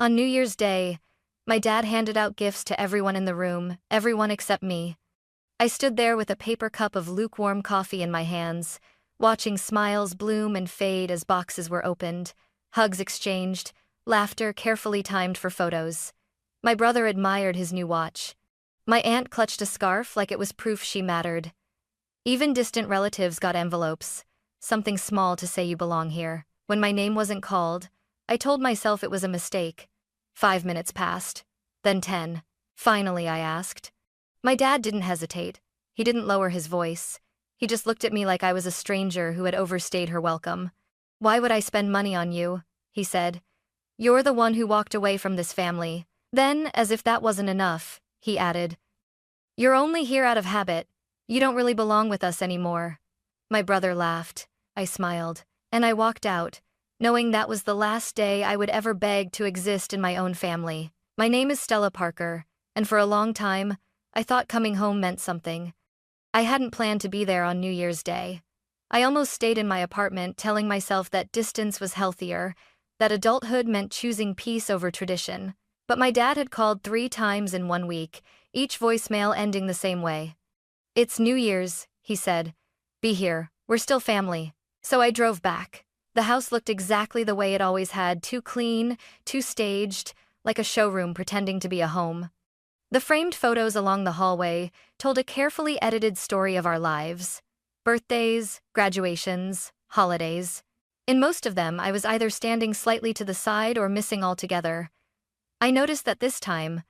On New Year's Day, my dad handed out gifts to everyone in the room, everyone except me. I stood there with a paper cup of lukewarm coffee in my hands, watching smiles bloom and fade as boxes were opened, hugs exchanged, laughter carefully timed for photos. My brother admired his new watch. My aunt clutched a scarf like it was proof she mattered. Even distant relatives got envelopes, something small to say you belong here. When my name wasn't called, I told myself it was a mistake. 5 minutes passed, then 10. Finally, I asked. My dad didn't hesitate. He didn't lower his voice. He just looked at me like I was a stranger who had overstayed her welcome. "Why would I spend money on you?" he said. "You're the one who walked away from this family." Then, as if that wasn't enough, he added, "You're only here out of habit. You don't really belong with us anymore." My brother laughed. I smiled, and I walked out, knowing that was the last day I would ever beg to exist in my own family. My name is Stella Parker, and for a long time, I thought coming home meant something. I hadn't planned to be there on New Year's Day. I almost stayed in my apartment, telling myself that distance was healthier, that adulthood meant choosing peace over tradition. But my dad had called 3 times in 1 week, each voicemail ending the same way. "It's New Year's," he said. "Be here, we're still family." So I drove back. The house looked exactly the way it always had, too clean, too staged, like a showroom pretending to be a home. The framed photos along the hallway told a carefully edited story of our lives. Birthdays, graduations, holidays. In most of them, I was either standing slightly to the side or missing altogether. I noticed that this time,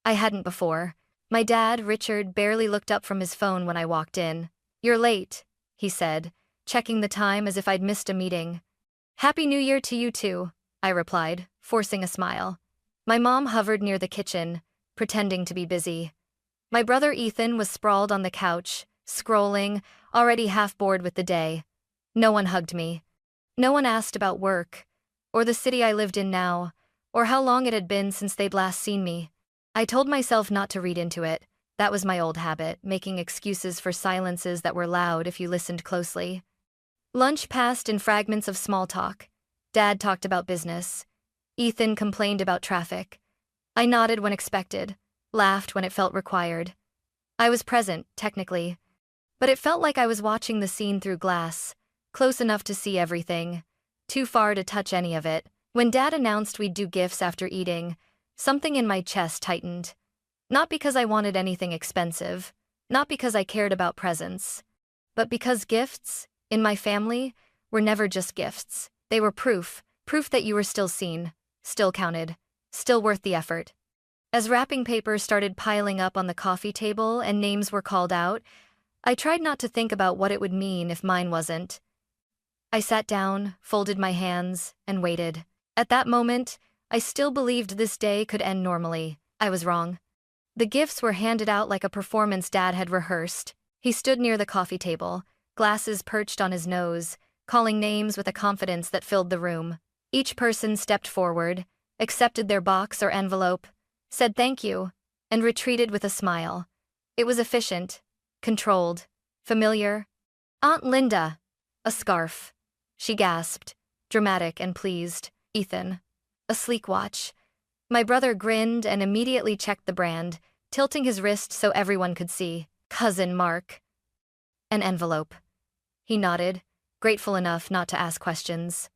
I hadn't before. My dad, Richard, barely looked up from his phone when I walked in. "You're late," he said, checking the time as if I'd missed a meeting. "Happy New Year to you too," I replied, forcing a smile. My mom hovered near the kitchen, pretending to be busy. My brother Ethan was sprawled on the couch, scrolling, already half bored with the day. No one hugged me. No one asked about work, or the city I lived in now, or how long it had been since they'd last seen me. I told myself not to read into it. That was my old habit, making excuses for silences that were loud if you listened closely. Lunch passed in fragments of small talk. Dad talked about business. Ethan complained about traffic. I nodded when expected, laughed when it felt required. I was present, technically. But it felt like I was watching the scene through glass, close enough to see everything, too far to touch any of it. When Dad announced we'd do gifts after eating, something in my chest tightened. Not because I wanted anything expensive, not because I cared about presents, but because gifts, in my family, were never just gifts. They were proof that you were still seen, still counted, still worth the effort. As wrapping paper started piling up on the coffee table and names were called out, I tried not to think about what it would mean if mine wasn't. I sat down, folded my hands, and waited. At that moment, I still believed this day could end normally. I was wrong. The gifts were handed out like a performance Dad had rehearsed. He stood near the coffee table, glasses perched on his nose, calling names with a confidence that filled the room. Each person stepped forward, accepted their box or envelope, said thank you, and retreated with a smile. It was efficient, controlled, familiar. "Aunt Linda." "A scarf," she gasped, dramatic and pleased. "Ethan." "A sleek watch." My brother grinned and immediately checked the brand, tilting his wrist so everyone could see. "Cousin Mark." "An envelope." He nodded, grateful enough not to ask questions.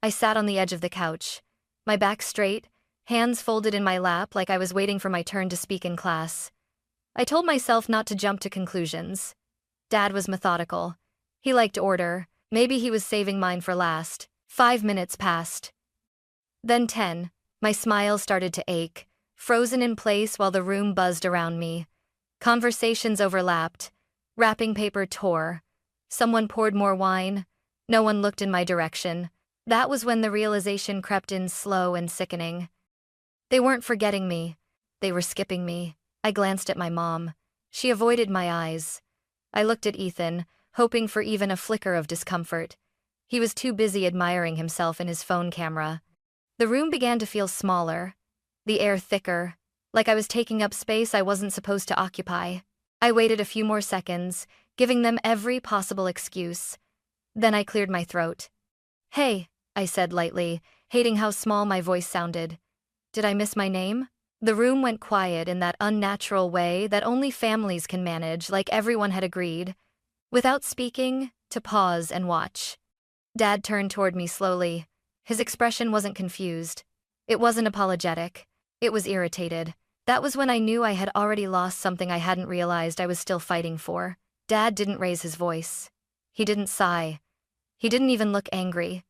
I sat on the edge of the couch, my back straight, hands folded in my lap like I was waiting for my turn to speak in class. I told myself not to jump to conclusions. Dad was methodical. He liked order. Maybe he was saving mine for last. 5 minutes passed. Then 10. My smile started to ache, frozen in place while the room buzzed around me. Conversations overlapped. Wrapping paper tore. Someone poured more wine. No one looked in my direction. That was when the realization crept in slow and sickening. They weren't forgetting me. They were skipping me. I glanced at my mom. She avoided my eyes. I looked at Ethan, hoping for even a flicker of discomfort. He was too busy admiring himself in his phone camera. The room began to feel smaller, the air thicker, like I was taking up space I wasn't supposed to occupy. I waited a few more seconds, giving them every possible excuse. Then I cleared my throat. "Hey," I said lightly, hating how small my voice sounded. Did I miss my name? The room went quiet in that unnatural way that only families can manage, like everyone had agreed, without speaking, to pause and watch. Dad turned toward me slowly. His expression wasn't confused. It wasn't apologetic. It was irritated. That was when I knew I had already lost something I hadn't realized I was still fighting for. Dad didn't raise his voice. He didn't sigh. He didn't even look angry.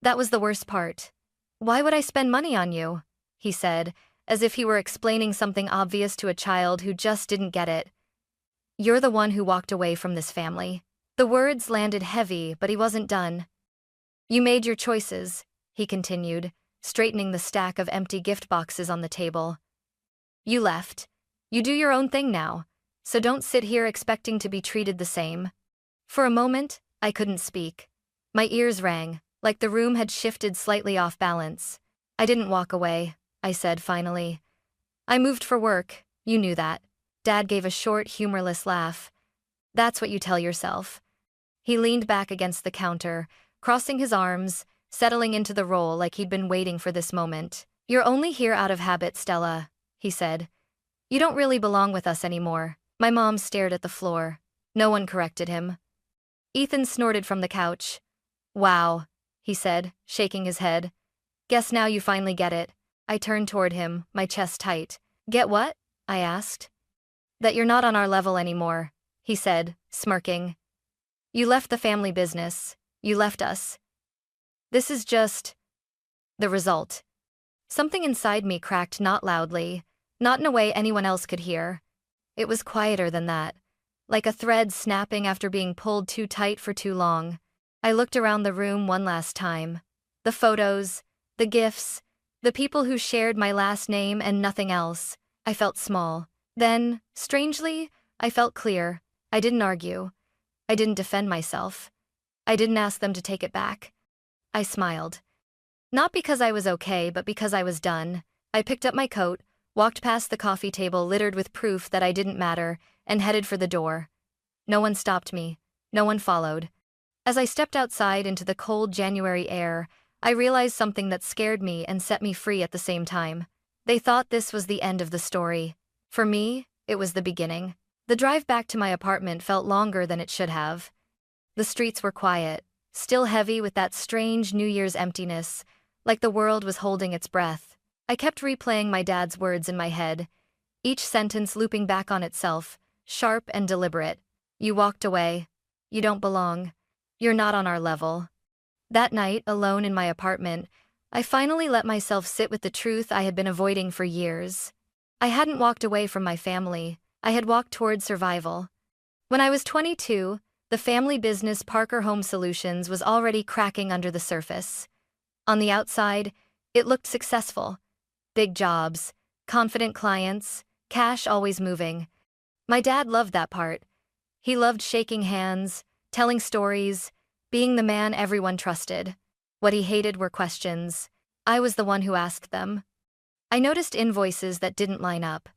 That was the worst part. "Why would I spend money on you?" he said, as if he were explaining something obvious to a child who just didn't get it. "You're the one who walked away from this family." The words landed heavy, but he wasn't done. "You made your choices," he continued, straightening the stack of empty gift boxes on the table. "You left. You do your own thing now, so don't sit here expecting to be treated the same." For a moment, I couldn't speak. My ears rang, like the room had shifted slightly off balance. "I didn't walk away," I said finally. "I moved for work, you knew that." Dad gave a short, humorless laugh. "That's what you tell yourself." He leaned back against the counter, crossing his arms, settling into the role like he'd been waiting for this moment. "You're only here out of habit, Stella," he said. "You don't really belong with us anymore." My mom stared at the floor. No one corrected him. Ethan snorted from the couch. "Wow," he said, shaking his head. "Guess now you finally get it." I turned toward him, my chest tight. "Get what?" I asked. "That you're not on our level anymore," he said, smirking. "You left the family business. You left us. This is just the result." Something inside me cracked, not loudly, not in a way anyone else could hear. It was quieter than that, like a thread snapping after being pulled too tight for too long. I looked around the room one last time. The photos, the gifts, the people who shared my last name and nothing else. I felt small. Then, strangely, I felt clear. I didn't argue. I didn't defend myself. I didn't ask them to take it back. I smiled. Not because I was okay, but because I was done. I picked up my coat, walked past the coffee table littered with proof that I didn't matter, and headed for the door. No one stopped me. No one followed. As I stepped outside into the cold January air, I realized something that scared me and set me free at the same time. They thought this was the end of the story. For me, it was the beginning. The drive back to my apartment felt longer than it should have. The streets were quiet, still heavy with that strange New Year's emptiness, like the world was holding its breath. I kept replaying my dad's words in my head, each sentence looping back on itself, sharp and deliberate. "You walked away. You don't belong. You're not on our level." That night, alone in my apartment, I finally let myself sit with the truth I had been avoiding for years. I hadn't walked away from my family. I had walked toward survival. When I was 22, the family business Parker Home Solutions was already cracking under the surface. On the outside, it looked successful. Big jobs, confident clients, cash always moving. My dad loved that part. He loved shaking hands, telling stories, being the man everyone trusted. What he hated were questions. I was the one who asked them. I noticed invoices that didn't line up.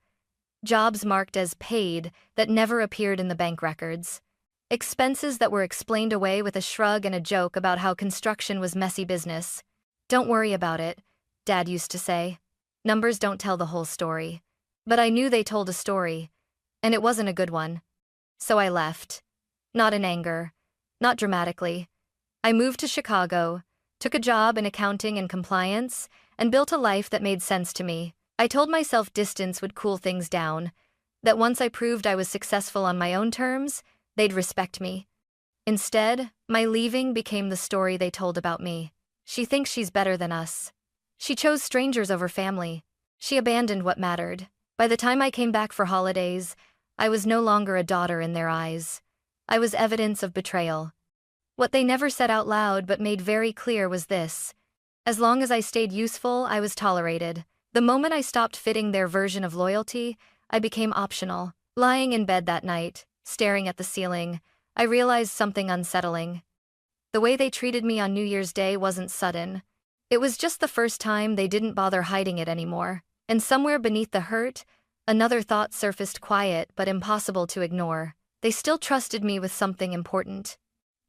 Jobs marked as paid that never appeared in the bank records. Expenses that were explained away with a shrug and a joke about how construction was messy business. "Don't worry about it," Dad used to say. "Numbers don't tell the whole story." But I knew they told a story, and it wasn't a good one. So I left. Not in anger. Not dramatically. I moved to Chicago, took a job in accounting and compliance, and built a life that made sense to me. I told myself distance would cool things down, that once I proved I was successful on my own terms, they'd respect me. Instead, my leaving became the story they told about me. She thinks she's better than us. She chose strangers over family. She abandoned what mattered. By the time I came back for holidays, I was no longer a daughter in their eyes. I was evidence of betrayal. What they never said out loud but made very clear was this: as long as I stayed useful, I was tolerated. The moment I stopped fitting their version of loyalty, I became optional. Lying in bed that night, staring at the ceiling, I realized something unsettling. The way they treated me on New Year's Day wasn't sudden. It was just the first time they didn't bother hiding it anymore. And somewhere beneath the hurt, another thought surfaced, quiet but impossible to ignore. They still trusted me with something important.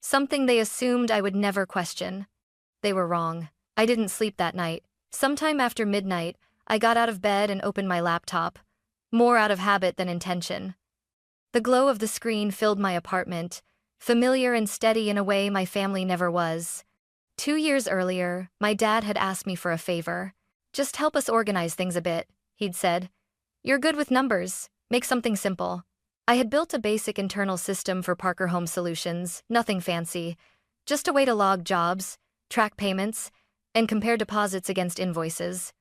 Something they assumed I would never question. They were wrong. I didn't sleep that night. Sometime after midnight, I got out of bed and opened my laptop, more out of habit than intention. The glow of the screen filled my apartment, familiar and steady in a way my family never was. 2 years earlier, my dad had asked me for a favor. Just help us organize things a bit, he'd said. You're good with numbers, make something simple. I had built a basic internal system for Parker Home Solutions, nothing fancy, just a way to log jobs, track payments, and compare deposits against invoices.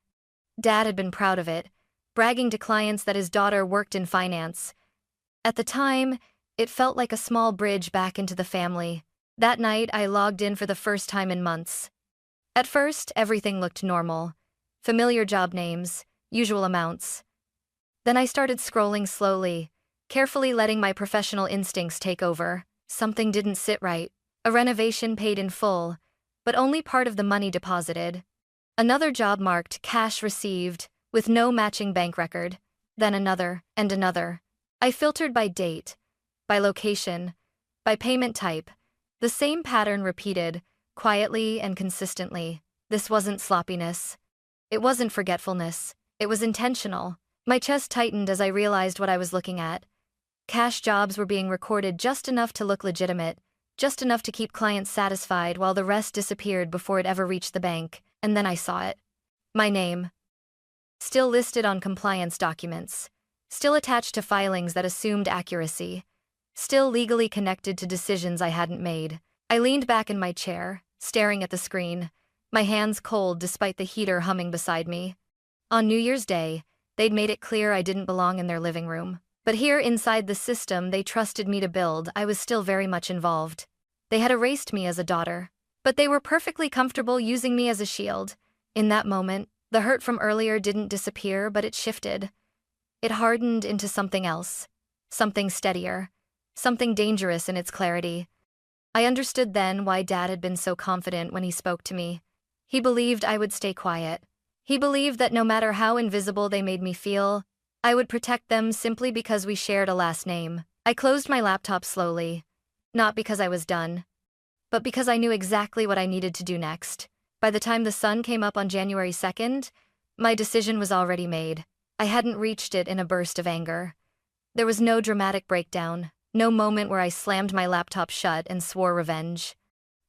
Dad had been proud of it, bragging to clients that his daughter worked in finance. At the time, it felt like a small bridge back into the family. That night, I logged in for the first time in months. At first, everything looked normal. Familiar job names, usual amounts. Then I started scrolling slowly, carefully letting my professional instincts take over. Something didn't sit right. A renovation paid in full, but only part of the money deposited. Another job marked cash received, with no matching bank record. Then another, and another. I filtered by date, by location, by payment type. The same pattern repeated, quietly and consistently. This wasn't sloppiness. It wasn't forgetfulness. It was intentional. My chest tightened as I realized what I was looking at. Cash jobs were being recorded just enough to look legitimate, just enough to keep clients satisfied while the rest disappeared before it ever reached the bank, and then I saw it. My name. Still listed on compliance documents. Still attached to filings that assumed accuracy. Still legally connected to decisions I hadn't made. I leaned back in my chair, staring at the screen, my hands cold despite the heater humming beside me. On New Year's Day, they'd made it clear I didn't belong in their living room. But here inside the system they trusted me to build, I was still very much involved. They had erased me as a daughter, but they were perfectly comfortable using me as a shield. In that moment, the hurt from earlier didn't disappear, but it shifted. It hardened into something else. Something steadier. Something dangerous in its clarity. I understood then why Dad had been so confident when he spoke to me. He believed I would stay quiet. He believed that no matter how invisible they made me feel, I would protect them simply because we shared a last name. I closed my laptop slowly, not because I was done, but because I knew exactly what I needed to do next. By the time the sun came up on January 2nd, my decision was already made. I hadn't reached it in a burst of anger. There was no dramatic breakdown, no moment where I slammed my laptop shut and swore revenge.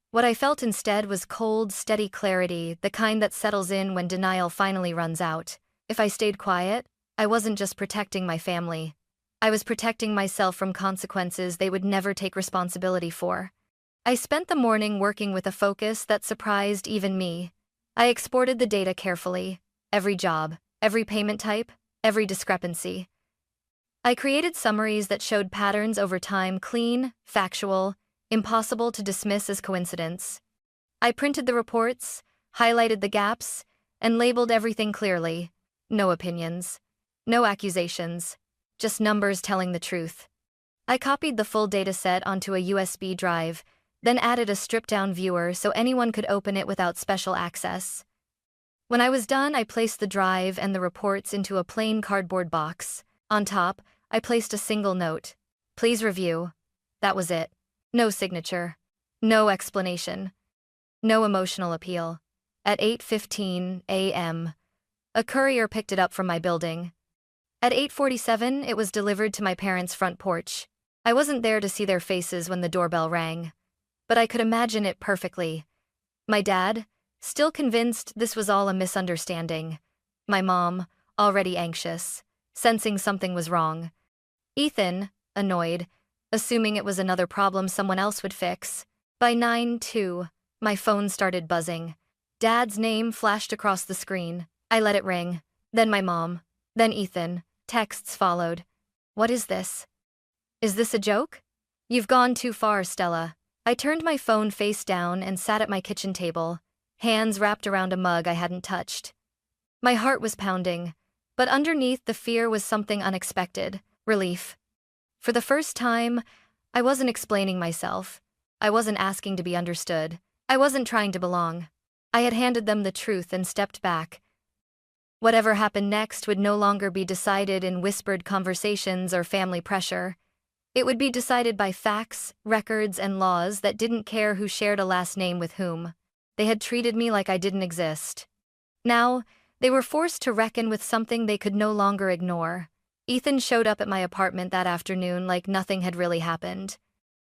What I felt instead was cold, steady clarity, the kind that settles in when denial finally runs out. If I stayed quiet, I wasn't just protecting my family. I was protecting myself from consequences they would never take responsibility for. I spent the morning working with a focus that surprised even me. I exported the data carefully, every job, every payment type, every discrepancy. I created summaries that showed patterns over time, clean, factual, impossible to dismiss as coincidence. I printed the reports, highlighted the gaps, and labeled everything clearly. No opinions. No accusations. Just numbers telling the truth. I copied the full dataset onto a USB drive, then added a stripped-down viewer so anyone could open it without special access. When I was done, I placed the drive and the reports into a plain cardboard box. On top, I placed a single note. Please review. That was it. No signature. No explanation. No emotional appeal. At 8:15 a.m., a courier picked it up from my building. At 8:47, it was delivered to my parents' front porch. I wasn't there to see their faces when the doorbell rang, but I could imagine it perfectly. My dad, still convinced this was all a misunderstanding. My mom, already anxious, sensing something was wrong. Ethan, annoyed, assuming it was another problem someone else would fix. By 9:02, my phone started buzzing. Dad's name flashed across the screen. I let it ring. Then my mom. Then Ethan. Texts followed. What is this? Is this a joke? You've gone too far, Stella. I turned my phone face down and sat at my kitchen table, hands wrapped around a mug I hadn't touched. My heart was pounding, but underneath the fear was something unexpected. Relief. For the first time, I wasn't explaining myself. I wasn't asking to be understood. I wasn't trying to belong. I had handed them the truth and stepped back. Whatever happened next would no longer be decided in whispered conversations or family pressure. It would be decided by facts, records, and laws that didn't care who shared a last name with whom. They had treated me like I didn't exist. Now, They were forced to reckon with something they could no longer ignore. Ethan showed up at my apartment that afternoon like nothing had really happened.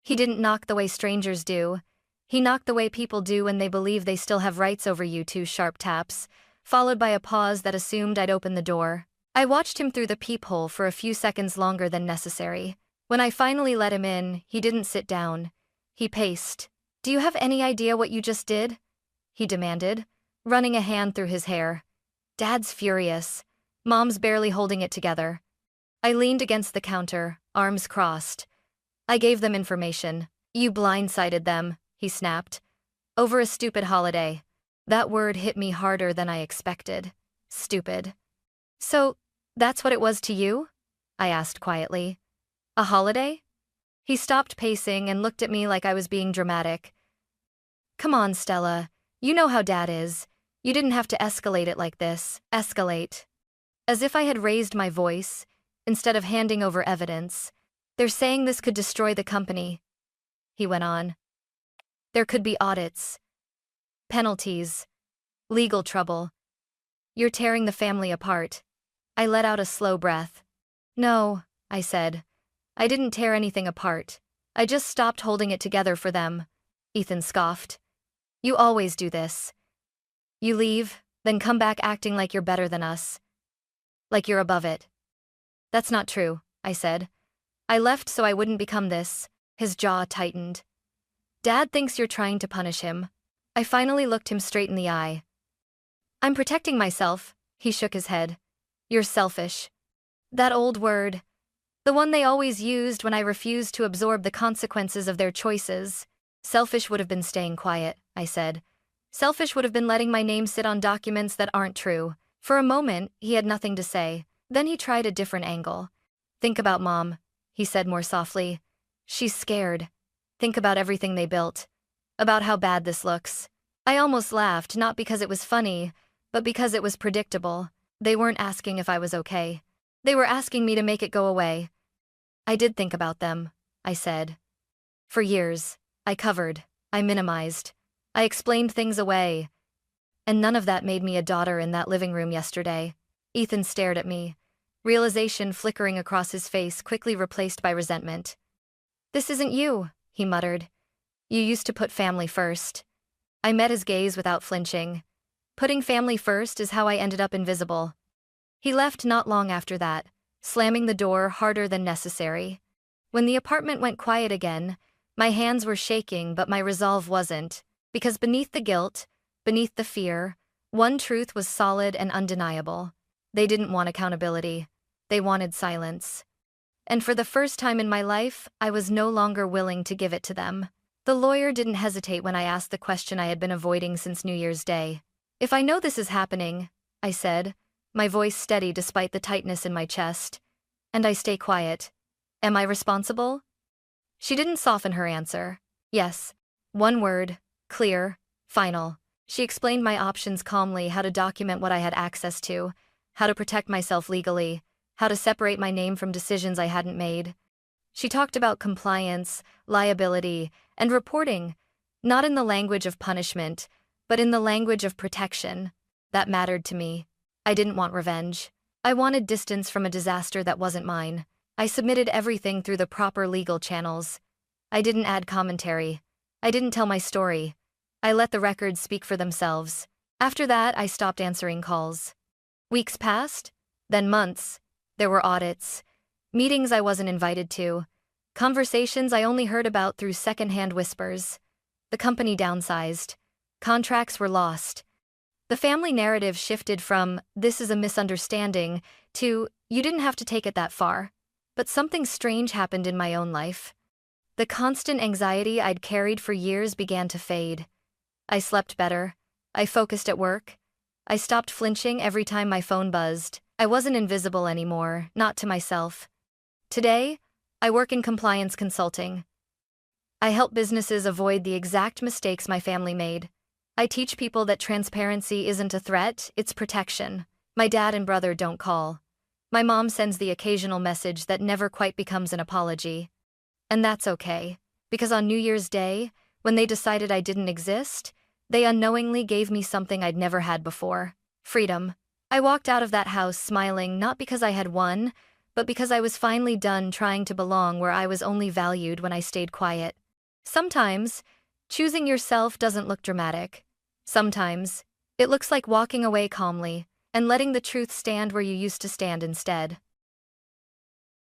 He didn't knock the way strangers do. He knocked the way people do when they believe they still have rights over you. Two sharp taps, followed by a pause that assumed I'd open the door. I watched him through the peephole for a few seconds longer than necessary. When I finally let him in, he didn't sit down. He paced. "Do you have any idea what you just did?" he demanded, running a hand through his hair. Dad's furious. Mom's barely holding it together. I leaned against the counter, arms crossed. "I gave them information. You blindsided them," he snapped. "Over a stupid holiday." That word hit me harder than I expected. Stupid. "So, that's what it was to you?" I asked quietly. "A holiday?" He stopped pacing and looked at me like I was being dramatic. "Come on, Stella. You know how Dad is. You didn't have to escalate it like this." Escalate. As if I had raised my voice, instead of handing over evidence. "They're saying this could destroy the company," he went on. "There could be audits, penalties, legal trouble. You're tearing the family apart." I let out a slow breath. "No," I said. "I didn't tear anything apart. I just stopped holding it together for them." Ethan scoffed. "You always do this. You leave, then come back acting like you're better than us. Like you're above it." "That's not true," I said. "I left so I wouldn't become this." His jaw tightened. "Dad thinks you're trying to punish him." I finally looked him straight in the eye. "I'm protecting myself," he shook his head. "You're selfish." That old word. The one they always used when I refused to absorb the consequences of their choices. "Selfish would have been staying quiet," I said. "Selfish would have been letting my name sit on documents that aren't true." For a moment, he had nothing to say. Then he tried a different angle. "Think about Mom," he said more softly. "She's scared. Think about everything they built. About how bad this looks." I almost laughed, not because it was funny, but because it was predictable. They weren't asking if I was okay. They were asking me to make it go away. "I did think about them," I said. "For years, I covered, I minimized, I explained things away. And none of that made me a daughter in that living room yesterday." Ethan stared at me, realization flickering across his face, quickly replaced by resentment. "This isn't you," he muttered. "You used to put family first." I met his gaze without flinching. "Putting family first is how I ended up invisible." He left not long after that, slamming the door harder than necessary. When the apartment went quiet again, my hands were shaking, but my resolve wasn't, because beneath the guilt, beneath the fear, one truth was solid and undeniable. They didn't want accountability. They wanted silence. And for the first time in my life, I was no longer willing to give it to them. The lawyer didn't hesitate when I asked the question I had been avoiding since New Year's Day. "If I know this is happening," I said, my voice steady despite the tightness in my chest, "and I stay quiet, am I responsible?" She didn't soften her answer. "Yes." One word, clear, final. She explained my options calmly, how to document what I had access to, how to protect myself legally, how to separate my name from decisions I hadn't made. She talked about compliance, liability, and reporting, not in the language of punishment, but in the language of protection. That mattered to me. I didn't want revenge. I wanted distance from a disaster that wasn't mine. I submitted everything through the proper legal channels. I didn't add commentary. I didn't tell my story. I let the records speak for themselves. After that, I stopped answering calls. Weeks passed, then months. There were audits, meetings I wasn't invited to, conversations I only heard about through secondhand whispers. The company downsized. Contracts were lost. The family narrative shifted from, "This is a misunderstanding," to, "You didn't have to take it that far." But something strange happened in my own life. The constant anxiety I'd carried for years began to fade. I slept better. I focused at work. I stopped flinching every time my phone buzzed. I wasn't invisible anymore, not to myself. Today, I work in compliance consulting. I help businesses avoid the exact mistakes my family made. I teach people that transparency isn't a threat, it's protection. My dad and brother don't call. My mom sends the occasional message that never quite becomes an apology. And that's okay, because on New Year's Day, when they decided I didn't exist, they unknowingly gave me something I'd never had before: freedom. I walked out of that house smiling not because I had won, but because I was finally done trying to belong where I was only valued when I stayed quiet. Sometimes, choosing yourself doesn't look dramatic. Sometimes, it looks like walking away calmly and letting the truth stand where you used to stand instead.